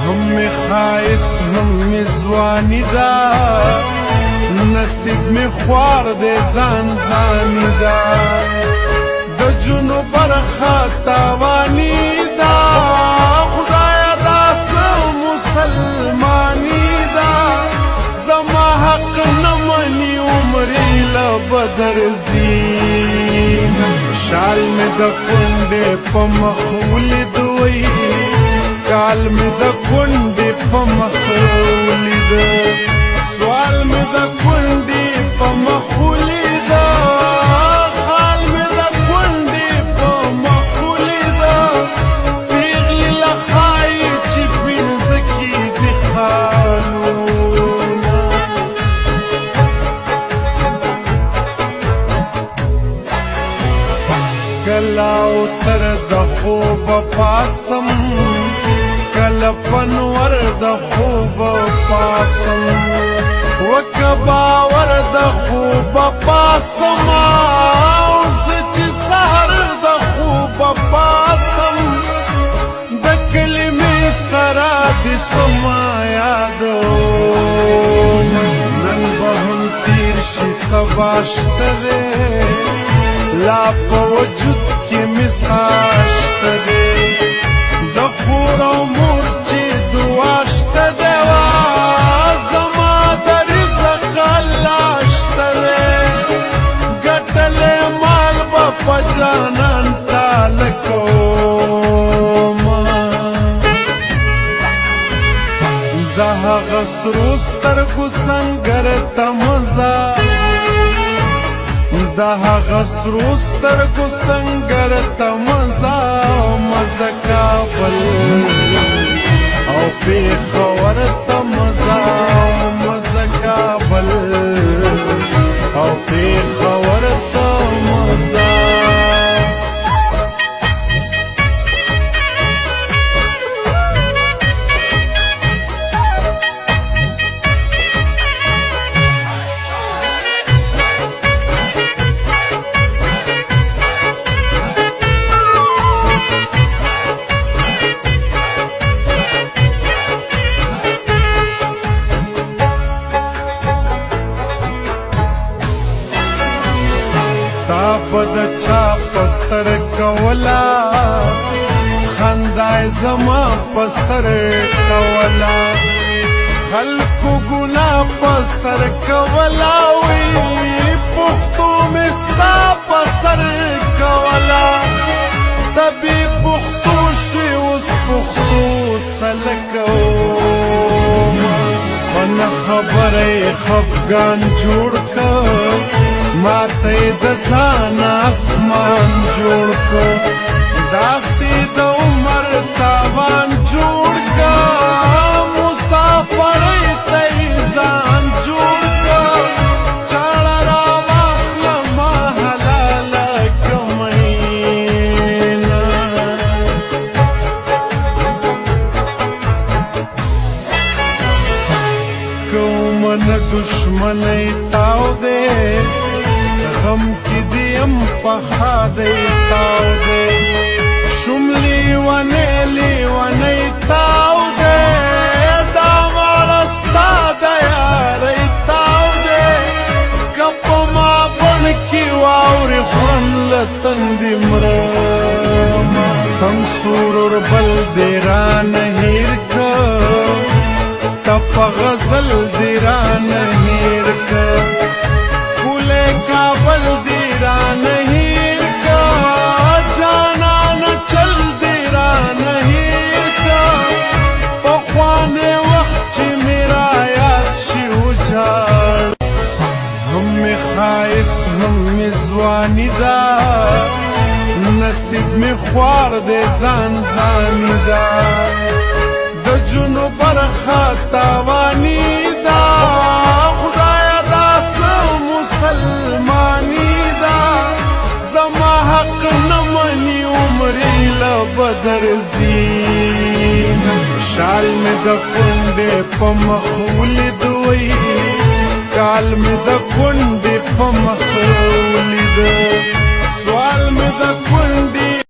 هم می خایس هم می ځواني دا نصیب می خوار دې ځان ځاني دا د جنو برخه تاواني دا خدایا دا څه مسلماني دا زما حق نه مني عمرې له بدر ځي شال مې د کونډې په مخ ولید وی کال مې د کونډې په مخ ولید سوال مې د کونډې په مخ ولید خال مې د کونډې په مخ ولید پیغلې له ښایي چې پنځه کې دي خالونه کله اوتر د خوبه پاسم کله پنور د خوبه پاسم وکه باور د خوبه پاسم زه چې سهر د خوبه پاسم د کلمې سره دې سما یادوم نن به هم تیر شي سبا شته دی لا په وجود کې مې ساه شته دی د خور او مور چې دعا شته دی زما د رزق الله شته دی ګټلی مال به په جانان تاله کومه د هغه سرو سترګو سنګر ته مزه د هغه سرو سترګو سنګر ته مزه مزه کابل او پېښور ته مزه مزه کابل او پېښور ته مزه تا بد چا پسر کولا خندای زما پسر کولا خلکو گنا پسر کولا وی پختو مستا پسر کولا تبی پختو شوی اوس پختو سلکو من خبره خفگان جوړ کړ ماته د ځان اسمان جوړ کو داسې د عمر تاوان جوړ کا مسافرۍ ته ځان جوړ کا چاړه راواخلمه حلاله کمینا کومه دشمنۍ تاو دې غم کی دیم پخا دی تاو دی شم لیونی تاو دی دا مالستا دیاری تاو دی کپ ما بن کی واوری خورن لتندی مرم سمسور اور بل دیران ہیر کر تپ غزل دیران ہیر کر کابل دیرا نہیں کا جانا نہ چل دیرا نہیں کا پخوانے وقت میرا یاد شی اجاڑ هم می خایس هم می ځواني دا نصیب می خوار دې ځان ځاني دا د جنو برخه تاواني دا خدایا دا څه مسلماني دا زما حق نه مني عمرې له بدر ځي شال مې د کونډې په مخ ولید وی کال مې د کونډې په مخ ولید سوال مې د کونډې